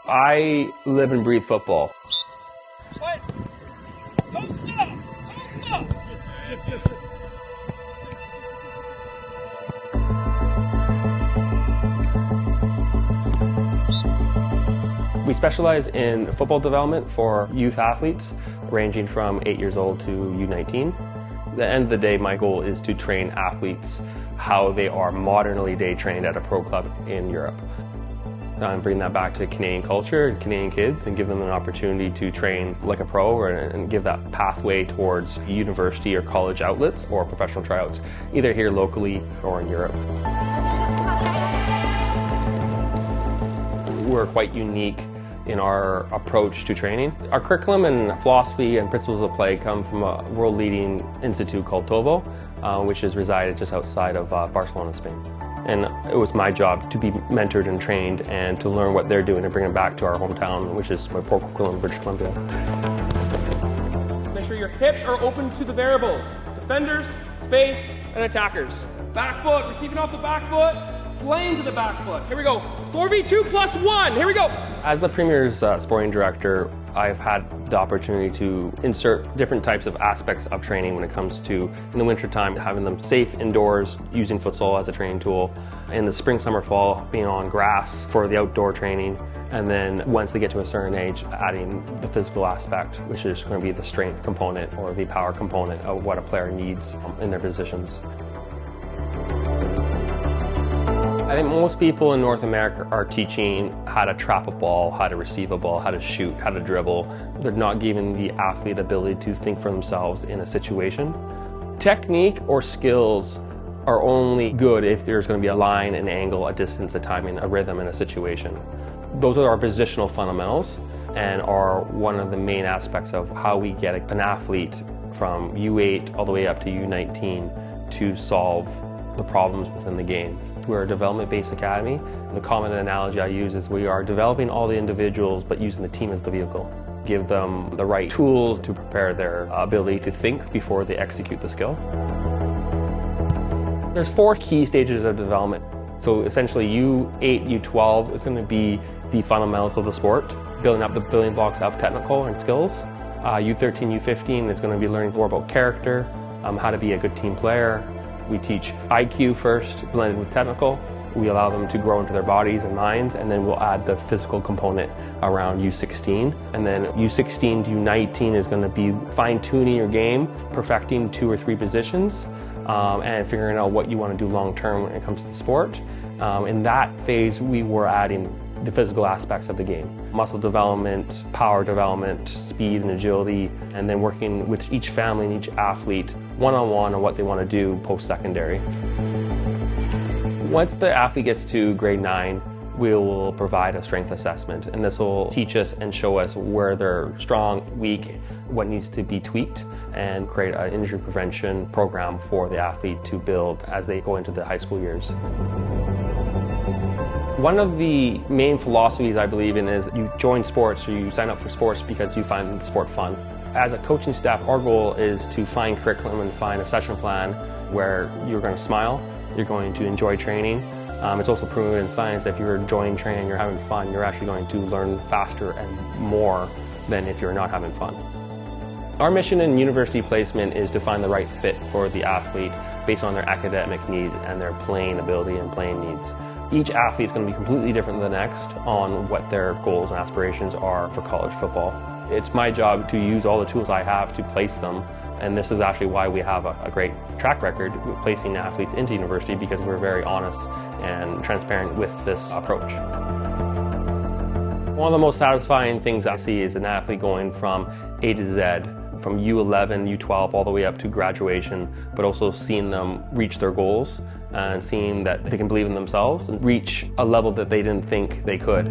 I live and breathe football. What? Don't stop! Don't stop! We specialize in football development for youth athletes ranging from 8 years old to U19. At the end of the day, my goal is to train athletes how they are modernly day trained at a pro club in Europe. And bring that back to Canadian culture and Canadian kids and give them an opportunity to train like a pro and give that pathway towards university or college outlets or professional tryouts, either here locally or in Europe. We're quite unique in our approach to training. Our curriculum and philosophy and principles of play come from a world-leading institute called Tovo, which is resided just outside of Barcelona, Spain. And it was my job to be mentored and trained and to learn what they're doing and bring it back to our hometown, which is Coquitlam, British Columbia. Make sure your hips are open to the variables. Defenders, space, and attackers. Back foot, receiving off the back foot. Playing to the back foot. Here we go. 4v2 plus 1. Here we go. As the Premier's sporting director, I've had the opportunity to insert different types of aspects of training when it comes to, in the wintertime, having them safe indoors, using futsal as a training tool. In the spring, summer, fall, being on grass for the outdoor training. And then once they get to a certain age, adding the physical aspect, which is going to be the strength component or the power component of what a player needs in their positions. I think most people in North America are teaching how to trap a ball, how to receive a ball, how to shoot, how to dribble. They're not giving the athlete the ability to think for themselves in a situation. Technique or skills are only good if there's going to be a line, an angle, a distance, a timing, a rhythm in a situation. Those are our positional fundamentals and are one of the main aspects of how we get an athlete from U8 all the way up to U19 to solve the problems within the game. We're a development-based academy. The common analogy I use is we are developing all the individuals but using the team as the vehicle. Give them the right tools to prepare their ability to think before they execute the skill. There's 4 key stages of development. So essentially U8, U12 is going to be the fundamentals of the sport, building up the building blocks of technical and skills. U13, U15 is going to be learning more about character, how to be a good team player. We teach IQ first, blended with technical. We allow them to grow into their bodies and minds, and then we'll add the physical component around U16. And then U16 to U19 is going to be fine-tuning your game, perfecting 2 or 3 positions, and figuring out what you want to do long-term when it comes to the sport. In that phase, we were adding the physical aspects of the game. Muscle development, power development, speed and agility, and then working with each family and each athlete one-on-one on what they want to do post-secondary. Once the athlete gets to grade 9, we will provide a strength assessment, and this will teach us and show us where they're strong, weak, what needs to be tweaked, and create an injury prevention program for the athlete to build as they go into the high school years. One of the main philosophies I believe in is you join sports or you sign up for sports because you find the sport fun. As a coaching staff, our goal is to find curriculum and find a session plan where you're going to smile, you're going to enjoy training. It's also proven in science that if you're enjoying training, you're having fun, you're actually going to learn faster and more than if you're not having fun. Our mission in university placement is to find the right fit for the athlete based on their academic needs and their playing ability and playing needs. Each athlete is going to be completely different than the next on what their goals and aspirations are for college football. It's my job to use all the tools I have to place them, and this is actually why we have a great track record with placing athletes into university, because we're very honest and transparent with this approach. One of the most satisfying things I see is an athlete going from A to Z, from U11, U12, all the way up to graduation, but also seeing them reach their goals and seeing that they can believe in themselves and reach a level that they didn't think they could.